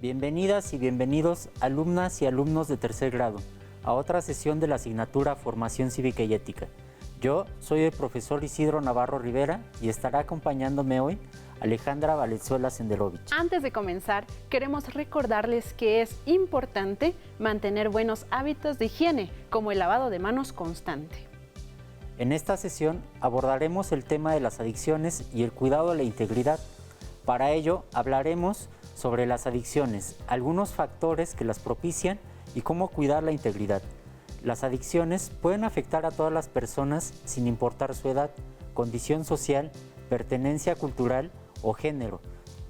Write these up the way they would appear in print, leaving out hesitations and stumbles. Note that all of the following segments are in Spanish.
Bienvenidas y bienvenidos, alumnas y alumnos de tercer grado, a otra sesión de la asignatura Formación Cívica y Ética. Yo soy el profesor Isidro Navarro Rivera y estará acompañándome hoy Alejandra Valenzuela Senderovich. Antes de comenzar, queremos recordarles que es importante mantener buenos hábitos de higiene, como el lavado de manos constante. En esta sesión abordaremos el tema de las adicciones y el cuidado de la integridad. Para ello hablaremos sobre las adicciones, algunos factores que las propician y cómo cuidar la integridad. Las adicciones pueden afectar a todas las personas sin importar su edad, condición social, pertenencia cultural o género.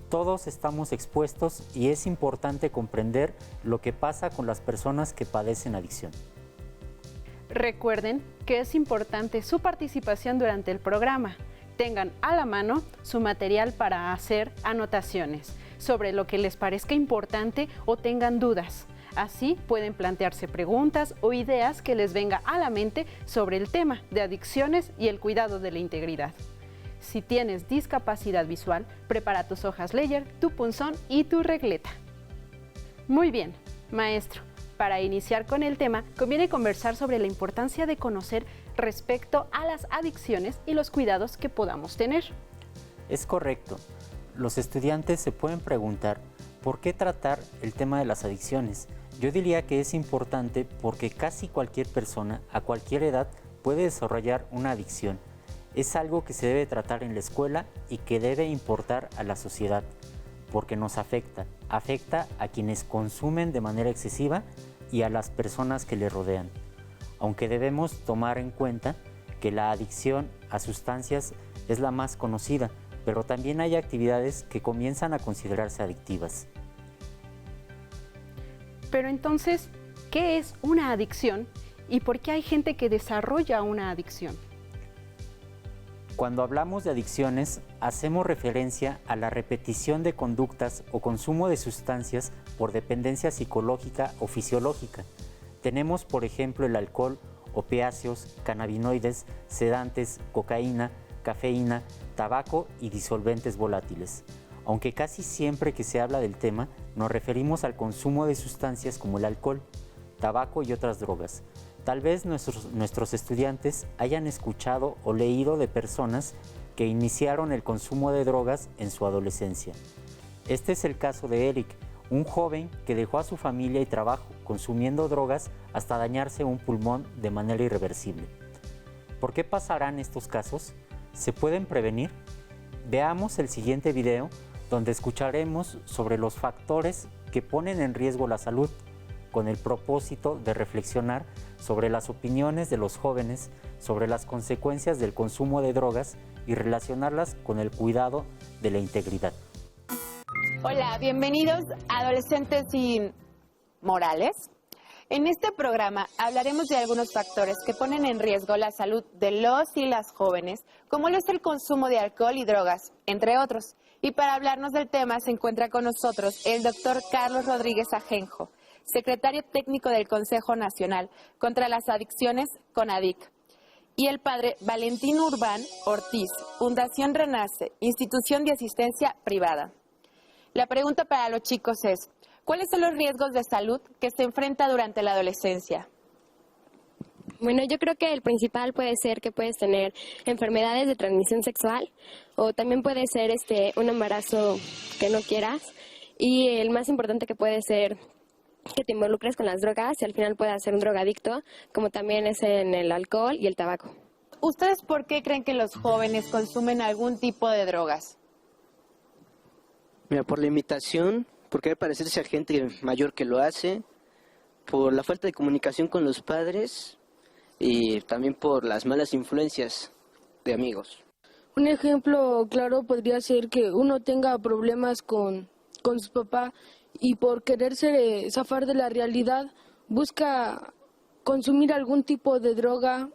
Todos estamos expuestos y es importante comprender lo que pasa con las personas que padecen adicción. Recuerden que es importante su participación durante el programa. Tengan a la mano su material para hacer anotaciones sobre lo que les parezca importante o tengan dudas. Así pueden plantearse preguntas o ideas que les venga a la mente sobre el tema de adicciones y el cuidado de la integridad. Si tienes discapacidad visual, prepara tus hojas Ledger, tu punzón y tu regleta. Muy bien, maestro. Para iniciar con el tema, conviene conversar sobre la importancia de conocer respecto a las adicciones y los cuidados que podamos tener. Es correcto. Los estudiantes se pueden preguntar ¿por qué tratar el tema de las adicciones? Yo diría que es importante porque casi cualquier persona a cualquier edad puede desarrollar una adicción. Es algo que se debe tratar en la escuela y que debe importar a la sociedad, porque nos afecta a quienes consumen de manera excesiva y a las personas que le rodean. Aunque debemos tomar en cuenta que la adicción a sustancias es la más conocida, pero también hay actividades que comienzan a considerarse adictivas. Pero entonces, ¿qué es una adicción y por qué hay gente que desarrolla una adicción? Cuando hablamos de adicciones, hacemos referencia a la repetición de conductas o consumo de sustancias por dependencia psicológica o fisiológica. Tenemos, por ejemplo, el alcohol, opiáceos, cannabinoides, sedantes, cocaína, cafeína, tabaco y disolventes volátiles. Aunque casi siempre que se habla del tema, nos referimos al consumo de sustancias como el alcohol, tabaco y otras drogas. Tal vez nuestros estudiantes hayan escuchado o leído de personas que iniciaron el consumo de drogas en su adolescencia. Este es el caso de Eric, un joven que dejó a su familia y trabajo consumiendo drogas hasta dañarse un pulmón de manera irreversible. ¿Por qué pasarán estos casos? ¿Se pueden prevenir? Veamos el siguiente video donde escucharemos sobre los factores que ponen en riesgo la salud, con el propósito de reflexionar sobre las opiniones de los jóvenes sobre las consecuencias del consumo de drogas y relacionarlas con el cuidado de la integridad. Hola, bienvenidos a Adolescentes sin Morales. En este programa hablaremos de algunos factores que ponen en riesgo la salud de los y las jóvenes, como lo es el consumo de alcohol y drogas, entre otros. Y para hablarnos del tema se encuentra con nosotros el doctor Carlos Rodríguez Ajenjo, secretario técnico del Consejo Nacional contra las Adicciones, CONADIC, y el padre Valentín Urbán Ortiz, Fundación Renace, institución de asistencia privada. La pregunta para los chicos es, ¿cuáles son los riesgos de salud que se enfrenta durante la adolescencia? Bueno, yo creo que el principal puede ser que puedes tener enfermedades de transmisión sexual o también puede ser un embarazo que no quieras, y el más importante que puede ser que te involucres con las drogas y al final puedas ser un drogadicto, como también es en el alcohol y el tabaco. ¿Ustedes por qué creen que los jóvenes consumen algún tipo de drogas? Mira, por la imitación, por querer parecerse a gente mayor que lo hace, por la falta de comunicación con los padres y también por las malas influencias de amigos. Un ejemplo claro podría ser que uno tenga problemas con su papá y por quererse zafar de la realidad busca consumir algún tipo de droga.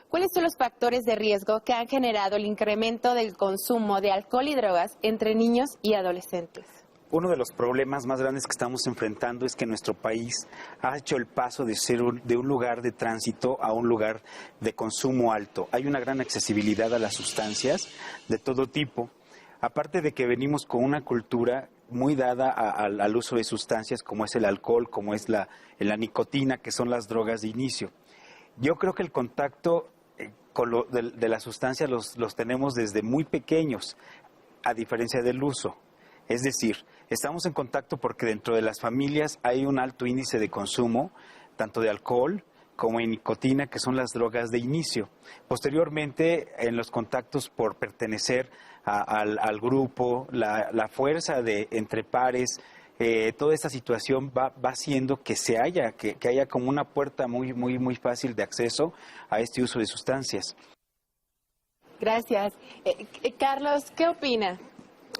¿Cuáles son los factores de riesgo que han generado el incremento del consumo de alcohol y drogas entre niños y adolescentes? Uno de los problemas más grandes que estamos enfrentando es que nuestro país ha hecho el paso de ser de un lugar de tránsito a un lugar de consumo alto. Hay una gran accesibilidad a las sustancias de todo tipo. Aparte de que venimos con una cultura muy dada al uso de sustancias como es el alcohol, como es la nicotina, que son las drogas de inicio. Yo creo que el contacto de las sustancias los tenemos desde muy pequeños, a diferencia del uso. Es decir, estamos en contacto porque dentro de las familias hay un alto índice de consumo, tanto de alcohol como de nicotina, que son las drogas de inicio. Posteriormente, en los contactos por pertenecer al grupo, la fuerza entre pares, toda esta situación va haciendo que haya como una puerta muy fácil de acceso a este uso de sustancias. Gracias. Carlos, ¿qué opina?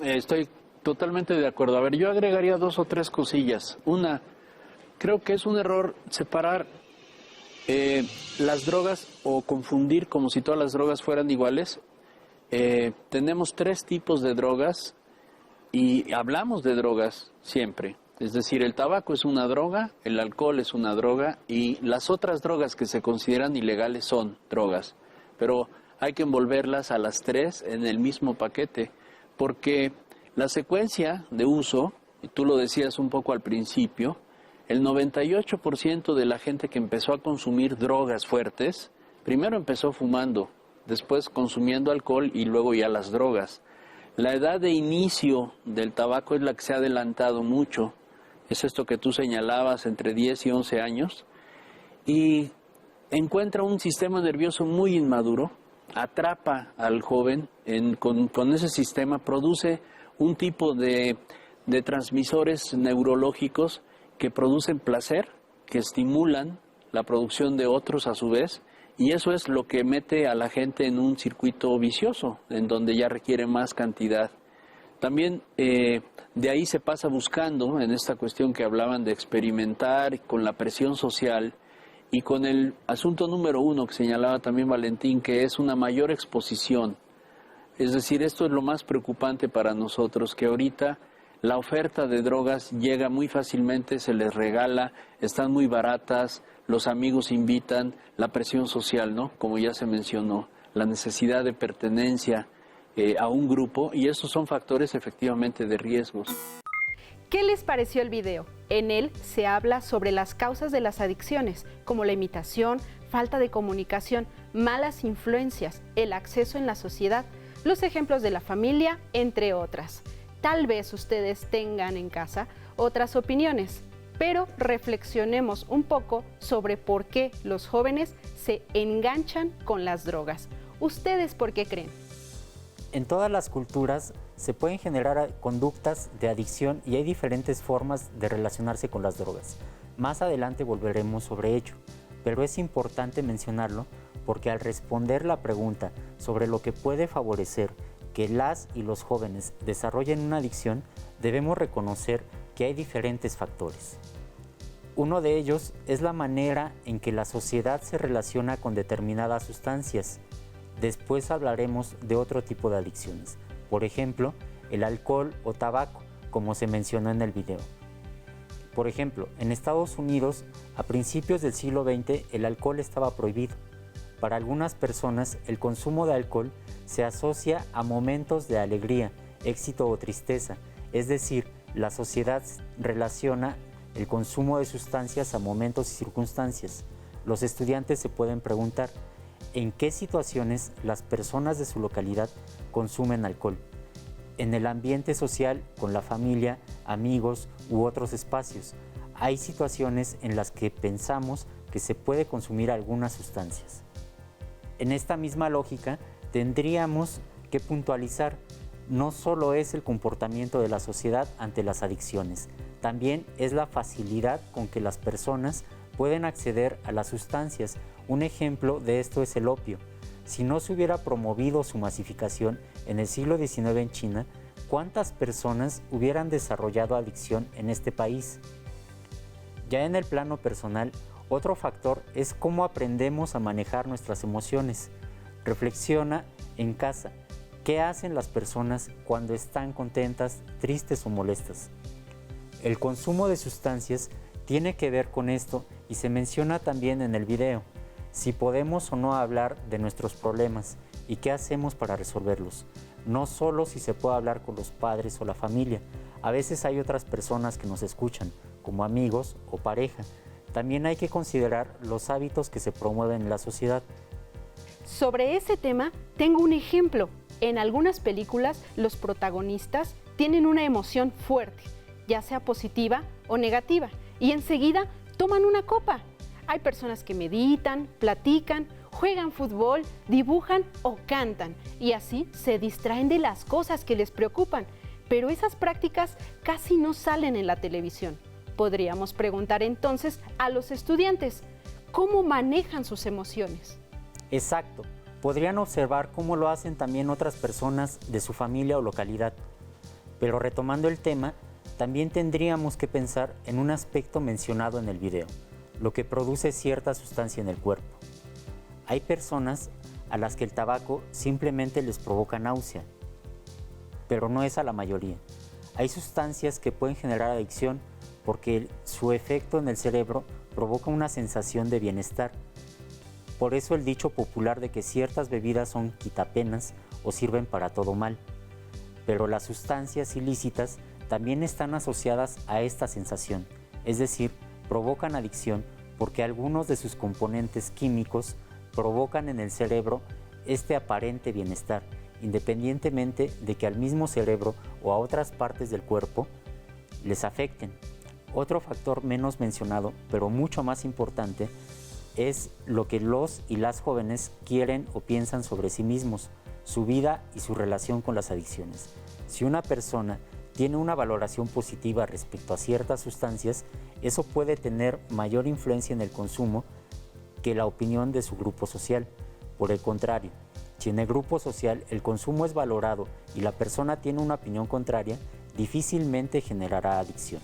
Estoy totalmente de acuerdo. A ver, yo agregaría 2 o 3 cosillas. Una, creo que es un error separar las drogas o confundir como si todas las drogas fueran iguales. Tenemos 3 tipos de drogas y hablamos de drogas siempre. Es decir, el tabaco es una droga, el alcohol es una droga y las otras drogas que se consideran ilegales son drogas. Pero hay que envolverlas a las 3 en el mismo paquete, porque la secuencia de uso, y tú lo decías un poco al principio, el 98% de la gente que empezó a consumir drogas fuertes, primero empezó fumando, después consumiendo alcohol y luego ya las drogas. La edad de inicio del tabaco es la que se ha adelantado mucho, es esto que tú señalabas, entre 10 y 11 años, y encuentra un sistema nervioso muy inmaduro, atrapa al joven con ese sistema, produce un tipo de transmisores neurológicos que producen placer, que estimulan la producción de otros a su vez, y eso es lo que mete a la gente en un circuito vicioso, en donde ya requiere más cantidad. También de ahí se pasa buscando, en esta cuestión que hablaban de experimentar con la presión social, y con el asunto número 1 que señalaba también Valentín, que es una mayor exposición. Es decir, esto es lo más preocupante para nosotros, que ahorita la oferta de drogas llega muy fácilmente, se les regala, están muy baratas, los amigos invitan, la presión social, ¿no? Como ya se mencionó, la necesidad de pertenencia a un grupo, y esos son factores efectivamente de riesgos. ¿Qué les pareció el video? En él se habla sobre las causas de las adicciones, como la imitación, falta de comunicación, malas influencias, el acceso en la sociedad, los ejemplos de la familia, entre otras. Tal vez ustedes tengan en casa otras opiniones, pero reflexionemos un poco sobre por qué los jóvenes se enganchan con las drogas. ¿Ustedes por qué creen? En todas las culturas se pueden generar conductas de adicción y hay diferentes formas de relacionarse con las drogas. Más adelante volveremos sobre ello, pero es importante mencionarlo porque al responder la pregunta sobre lo que puede favorecer que las y los jóvenes desarrollen una adicción, debemos reconocer que hay diferentes factores. Uno de ellos es la manera en que la sociedad se relaciona con determinadas sustancias. Después hablaremos de otro tipo de adicciones, por ejemplo, el alcohol o tabaco, como se mencionó en el video. Por ejemplo, en Estados Unidos, a principios del siglo XX, el alcohol estaba prohibido. Para algunas personas, el consumo de alcohol se asocia a momentos de alegría, éxito o tristeza, es decir, la sociedad relaciona el consumo de sustancias a momentos y circunstancias. Los estudiantes se pueden preguntar, ¿en qué situaciones las personas de su localidad consumen alcohol? En el ambiente social, con la familia, amigos u otros espacios. Hay situaciones en las que pensamos que se puede consumir algunas sustancias. En esta misma lógica, tendríamos que puntualizar, no solo es el comportamiento de la sociedad ante las adicciones, también es la facilidad con que las personas pueden acceder a las sustancias. Un ejemplo de esto es el opio. Si no se hubiera promovido su masificación en el siglo XIX en China, ¿cuántas personas hubieran desarrollado adicción en este país? Ya en el plano personal, otro factor es cómo aprendemos a manejar nuestras emociones. Reflexiona en casa, ¿qué hacen las personas cuando están contentas, tristes o molestas? El consumo de sustancias tiene que ver con esto y se menciona también en el video. Si podemos o no hablar de nuestros problemas y qué hacemos para resolverlos. No solo si se puede hablar con los padres o la familia. A veces hay otras personas que nos escuchan, como amigos o pareja. También hay que considerar los hábitos que se promueven en la sociedad. Sobre ese tema, tengo un ejemplo. En algunas películas, los protagonistas tienen una emoción fuerte, ya sea positiva o negativa, y enseguida toman una copa. Hay personas que meditan, platican, juegan fútbol, dibujan o cantan, y así se distraen de las cosas que les preocupan. Pero esas prácticas casi no salen en la televisión. Podríamos preguntar entonces a los estudiantes, ¿cómo manejan sus emociones? Exacto. Podrían observar cómo lo hacen también otras personas de su familia o localidad. Pero retomando el tema, también tendríamos que pensar en un aspecto mencionado en el video, lo que produce cierta sustancia en el cuerpo. Hay personas a las que el tabaco simplemente les provoca náusea, pero no es a la mayoría. Hay sustancias que pueden generar adicción porque su efecto en el cerebro provoca una sensación de bienestar. Por eso el dicho popular de que ciertas bebidas son quitapenas o sirven para todo mal. Pero las sustancias ilícitas también están asociadas a esta sensación, es decir, provocan adicción porque algunos de sus componentes químicos provocan en el cerebro este aparente bienestar, independientemente de que al mismo cerebro o a otras partes del cuerpo les afecten. Otro factor menos mencionado, pero mucho más importante, es lo que los y las jóvenes quieren o piensan sobre sí mismos, su vida y su relación con las adicciones. Si una persona tiene una valoración positiva respecto a ciertas sustancias, eso puede tener mayor influencia en el consumo que la opinión de su grupo social. Por el contrario, si en el grupo social el consumo es valorado y la persona tiene una opinión contraria, difícilmente generará adicción.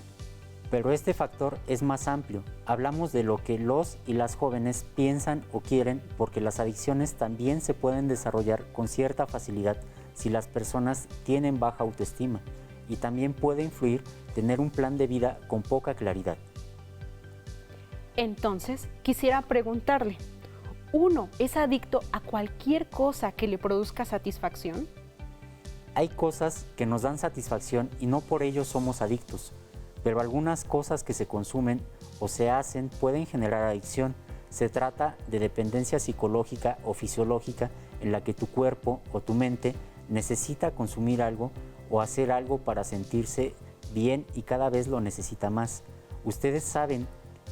Pero este factor es más amplio. Hablamos de lo que los y las jóvenes piensan o quieren, porque las adicciones también se pueden desarrollar con cierta facilidad si las personas tienen baja autoestima, y también puede influir tener un plan de vida con poca claridad. Entonces, quisiera preguntarle, ¿uno es adicto a cualquier cosa que le produzca satisfacción? Hay cosas que nos dan satisfacción y no por ello somos adictos, pero algunas cosas que se consumen o se hacen pueden generar adicción. Se trata de dependencia psicológica o fisiológica en la que tu cuerpo o tu mente necesita consumir algo o hacer algo para sentirse bien y cada vez lo necesita más. ¿Ustedes saben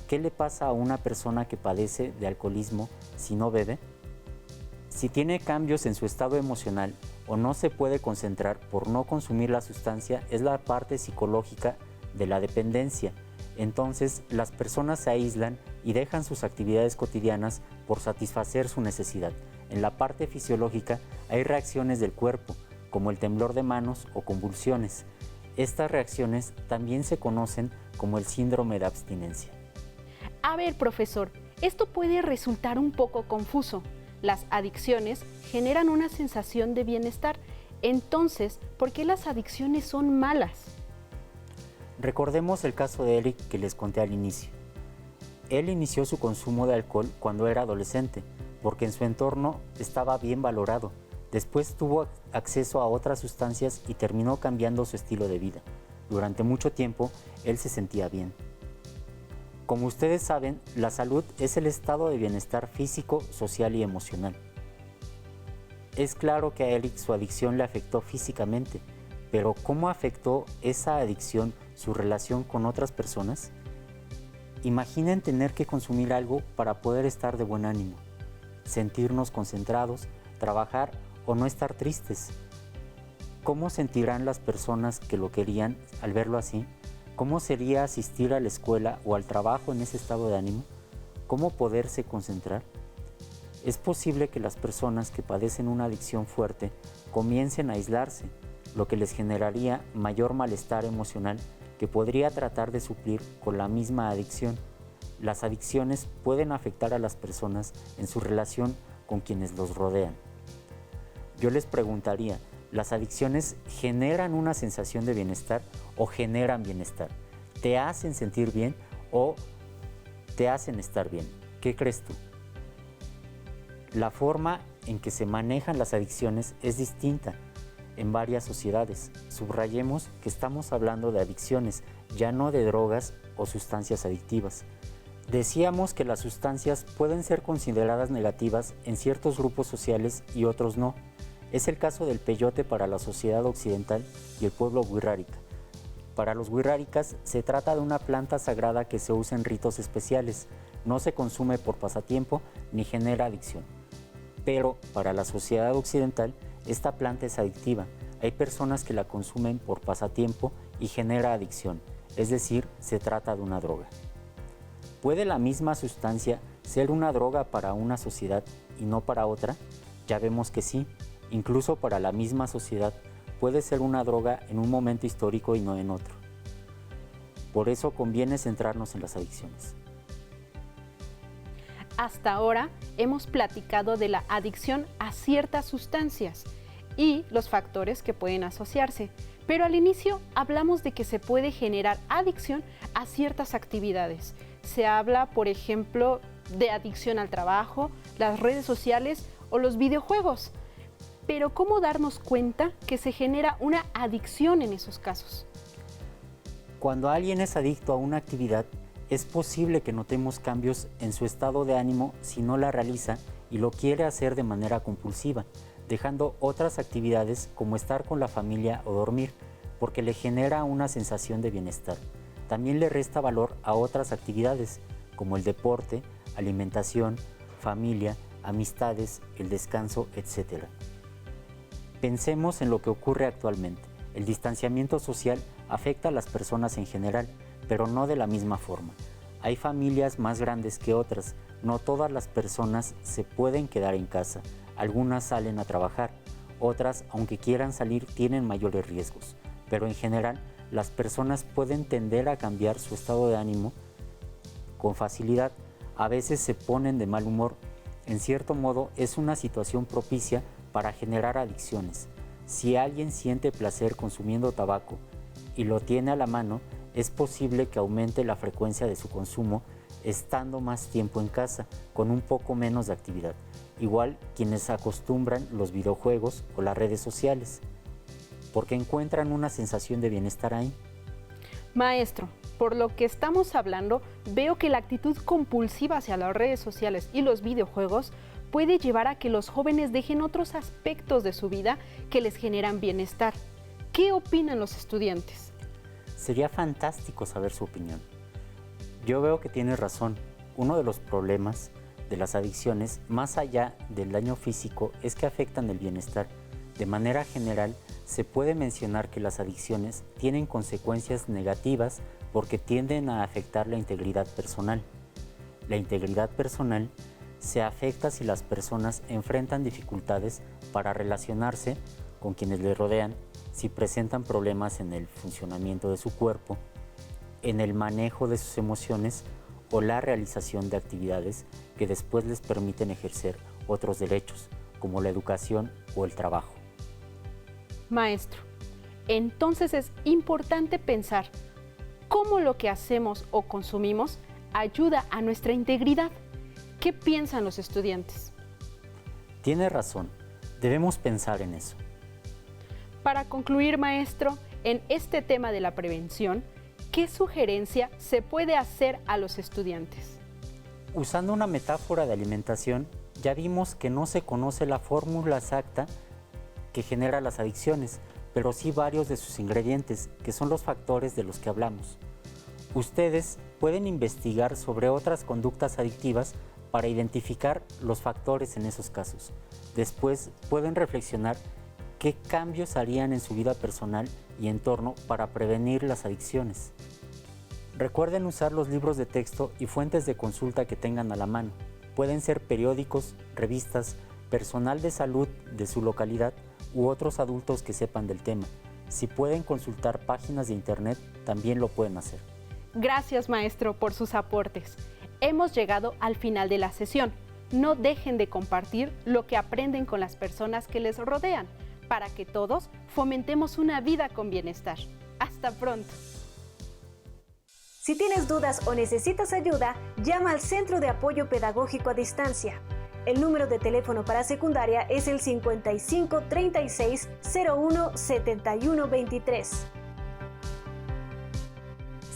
qué le pasa a una persona que padece de alcoholismo si no bebe? Si tiene cambios en su estado emocional o no se puede concentrar por no consumir la sustancia, es la parte psicológica de la dependencia. Entonces las personas se aíslan y dejan sus actividades cotidianas por satisfacer su necesidad. En la parte fisiológica hay reacciones del cuerpo, como el temblor de manos o convulsiones. Estas reacciones también se conocen como el síndrome de abstinencia. A ver, profesor, esto puede resultar un poco confuso. Las adicciones generan una sensación de bienestar. Entonces, ¿por qué las adicciones son malas? Recordemos el caso de Eric que les conté al inicio. Él inició su consumo de alcohol cuando era adolescente, porque en su entorno estaba bien valorado. Después tuvo acceso a otras sustancias y terminó cambiando su estilo de vida. Durante mucho tiempo, él se sentía bien. Como ustedes saben, la salud es el estado de bienestar físico, social y emocional. Es claro que a Eric su adicción le afectó físicamente, pero ¿cómo afectó esa adicción su relación con otras personas? Imaginen tener que consumir algo para poder estar de buen ánimo, sentirnos concentrados, trabajar o no estar tristes. ¿Cómo sentirán las personas que lo querían al verlo así? ¿Cómo sería asistir a la escuela o al trabajo en ese estado de ánimo? ¿Cómo poderse concentrar? Es posible que las personas que padecen una adicción fuerte comiencen a aislarse, lo que les generaría mayor malestar emocional que podría tratar de suplir con la misma adicción. Las adicciones pueden afectar a las personas en su relación con quienes los rodean. Yo les preguntaría, ¿las adicciones generan una sensación de bienestar o generan bienestar? ¿Te hacen sentir bien o te hacen estar bien? ¿Qué crees tú? La forma en que se manejan las adicciones es distinta. en varias sociedades. Subrayemos que estamos hablando de adicciones, ya no de drogas o sustancias adictivas. Decíamos que las sustancias pueden ser consideradas negativas en ciertos grupos sociales y otros no. Es el caso del peyote para la sociedad occidental y el pueblo wixárika. Para los wixárikas se trata de una planta sagrada que se usa en ritos especiales, no se consume por pasatiempo ni genera adicción. Pero para la sociedad occidental esta planta es adictiva. Hay personas que la consumen por pasatiempo y genera adicción, es decir, se trata de una droga. ¿Puede la misma sustancia ser una droga para una sociedad y no para otra? Ya vemos que sí, incluso para la misma sociedad puede ser una droga en un momento histórico y no en otro. Por eso conviene centrarnos en las adicciones. Hasta ahora hemos platicado de la adicción a ciertas sustancias y los factores que pueden asociarse, pero al inicio hablamos de que se puede generar adicción a ciertas actividades. Se habla, por ejemplo, de adicción al trabajo, las redes sociales o los videojuegos. Pero ¿cómo darnos cuenta que se genera una adicción en esos casos? Cuando alguien es adicto a una actividad, es posible que notemos cambios en su estado de ánimo si no la realiza y lo quiere hacer de manera compulsiva, dejando otras actividades como estar con la familia o dormir, porque le genera una sensación de bienestar. También le resta valor a otras actividades, como el deporte, alimentación, familia, amistades, el descanso, etc. Pensemos en lo que ocurre actualmente. El distanciamiento social afecta a las personas en general, pero no de la misma forma. Hay familias más grandes que otras. No todas las personas se pueden quedar en casa. Algunas salen a trabajar. Otras, aunque quieran salir, tienen mayores riesgos. Pero en general, las personas pueden tender a cambiar su estado de ánimo con facilidad. A veces se ponen de mal humor. En cierto modo, es una situación propicia para generar adicciones. Si alguien siente placer consumiendo tabaco y lo tiene a la mano, es posible que aumente la frecuencia de su consumo estando más tiempo en casa, con un poco menos de actividad. Igual quienes acostumbran los videojuegos o las redes sociales, porque encuentran una sensación de bienestar ahí. Maestro, por lo que estamos hablando, veo que la actitud compulsiva hacia las redes sociales y los videojuegos puede llevar a que los jóvenes dejen otros aspectos de su vida que les generan bienestar. ¿Qué opinan los estudiantes? Sería fantástico saber su opinión. Yo veo que tiene razón. Uno de los problemas de las adicciones, más allá del daño físico, es que afectan el bienestar. De manera general, se puede mencionar que las adicciones tienen consecuencias negativas porque tienden a afectar la integridad personal. La integridad personal se afecta si las personas enfrentan dificultades para relacionarse con quienes les rodean, si presentan problemas en el funcionamiento de su cuerpo, en el manejo de sus emociones o la realización de actividades que después les permiten ejercer otros derechos, como la educación o el trabajo. Maestro, entonces es importante pensar cómo lo que hacemos o consumimos ayuda a nuestra integridad. ¿Qué piensan los estudiantes? Tiene razón, debemos pensar en eso. Para concluir, maestro, en este tema de la prevención, ¿qué sugerencia se puede hacer a los estudiantes? Usando una metáfora de alimentación, ya vimos que no se conoce la fórmula exacta que genera las adicciones, pero sí varios de sus ingredientes, que son los factores de los que hablamos. Ustedes pueden investigar sobre otras conductas adictivas para identificar los factores en esos casos. Después pueden reflexionar qué cambios harían en su vida personal y entorno para prevenir las adicciones. Recuerden usar los libros de texto y fuentes de consulta que tengan a la mano. Pueden ser periódicos, revistas, personal de salud de su localidad u otros adultos que sepan del tema. Si pueden consultar páginas de internet, también lo pueden hacer. Gracias, maestro, por sus aportes. Hemos llegado al final de la sesión. No dejen de compartir lo que aprenden con las personas que les rodean, para que todos fomentemos una vida con bienestar. Hasta pronto. Si tienes dudas o necesitas ayuda, llama al Centro de Apoyo Pedagógico a Distancia. El número de teléfono para secundaria es el 55 36 01 71 23.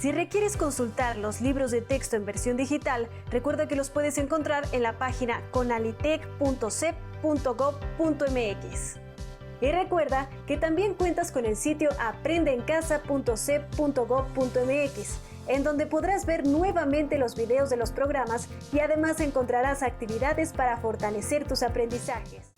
Si requieres consultar los libros de texto en versión digital, recuerda que los puedes encontrar en la página conalitec.cep.gov.mx. Y recuerda que también cuentas con el sitio aprendeencasa.cep.gov.mx, en donde podrás ver nuevamente los videos de los programas y además encontrarás actividades para fortalecer tus aprendizajes.